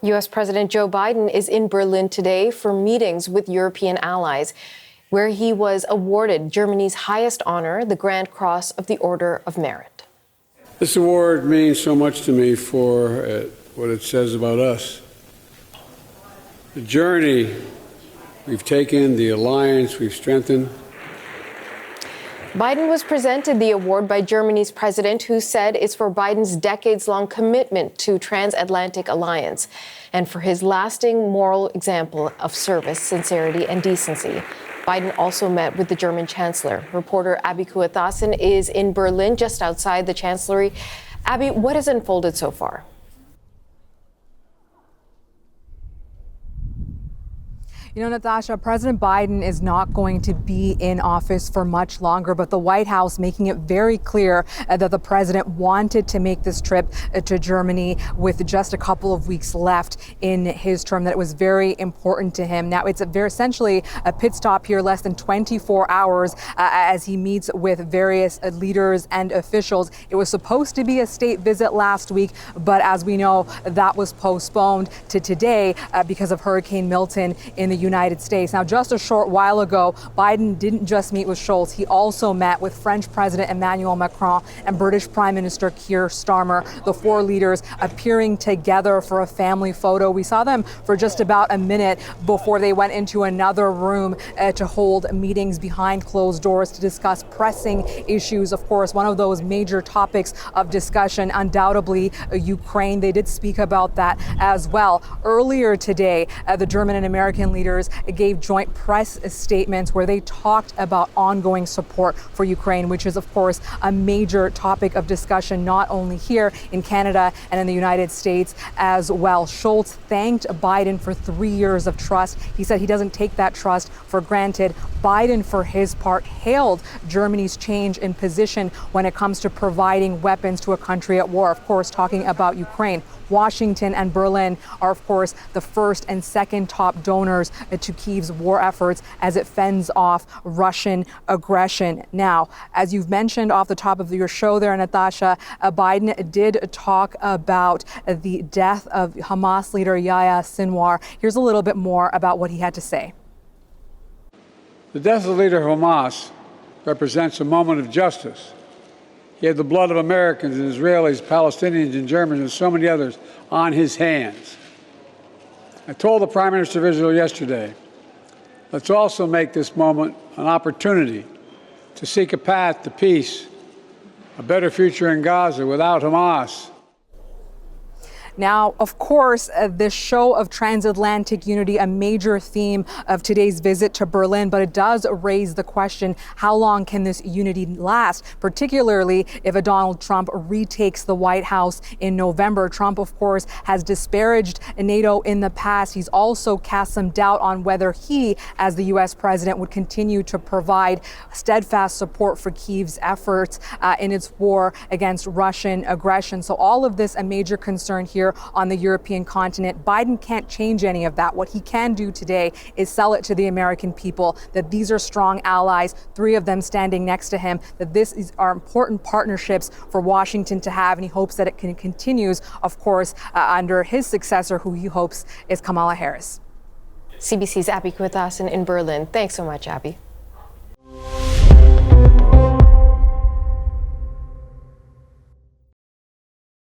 U.S. President Joe Biden is in Berlin today for meetings with European allies, where he was awarded Germany's highest honor, the Grand Cross of the Order of Merit. This award means so much to me for what it says about us. The journey we've taken, the alliance we've strengthened. Biden was presented the award by Germany's president, who said it's for Biden's decades-long commitment to transatlantic alliance and for his lasting moral example of service, sincerity, and decency. Biden also met with the German chancellor. Reporter Abby Kuathasan is in Berlin, just outside the chancellery. Abby, what has unfolded so far? You know, Natasha, President Biden is not going to be in office for much longer, but the White House making it very clear that the president wanted to make this trip to Germany with just a couple of weeks left in his term, that it was very important to him. Now, it's essentially a pit stop here, less than 24 hours as he meets with various leaders and officials. It was supposed to be a state visit last week, but as we know, that was postponed to today because of Hurricane Milton in the United States. Now, just a short while ago, Biden didn't just meet with Scholz. He also met with French President Emmanuel Macron and British Prime Minister Keir Starmer, the four leaders appearing together for a family photo. We saw them for just about a minute before they went into another room to hold meetings behind closed doors to discuss pressing issues. Of course, one of those major topics of discussion, undoubtedly Ukraine. They did speak about that as well. Earlier today, the German and American leaders gave joint press statements where they talked about ongoing support for Ukraine, which is, of course, a major topic of discussion, not only here in Canada and in the United States as well. Scholz thanked Biden for 3 years of trust. He said he doesn't take that trust for granted. Biden, for his part, hailed Germany's change in position when it comes to providing weapons to a country at war, of course, talking about Ukraine. Washington and Berlin are, of course, the first and second top donors to Kyiv's war efforts as it fends off Russian aggression. Now, as you've mentioned off the top of your show there, Natasha, Biden did talk about the death of Hamas leader Yahya Sinwar. Here's a little bit more about what he had to say. The death of the leader of Hamas represents a moment of justice. He had the blood of Americans and Israelis, Palestinians and Germans and so many others on his hands. I told the Prime Minister of Israel yesterday, let's also make this moment an opportunity to seek a path to peace, a better future in Gaza without Hamas. Now, of course, this show of transatlantic unity, a major theme of today's visit to Berlin, but it does raise the question, how long can this unity last, particularly if a Donald Trump retakes the White House in November? Trump, of course, has disparaged NATO in the past. He's also cast some doubt on whether he, as the U.S. president, would continue to provide steadfast support for Kyiv's efforts in its war against Russian aggression. So all of this, a major concern here on the European continent. Biden can't change any of that. What he can do today is sell it to the American people that these are strong allies, 3 of them standing next to him, that this are important partnerships for Washington to have, and he hopes that it continues, of course, under his successor, who he hopes is Kamala Harris. CBC's Abby Kuathasan in Berlin. Thanks so much, Abby.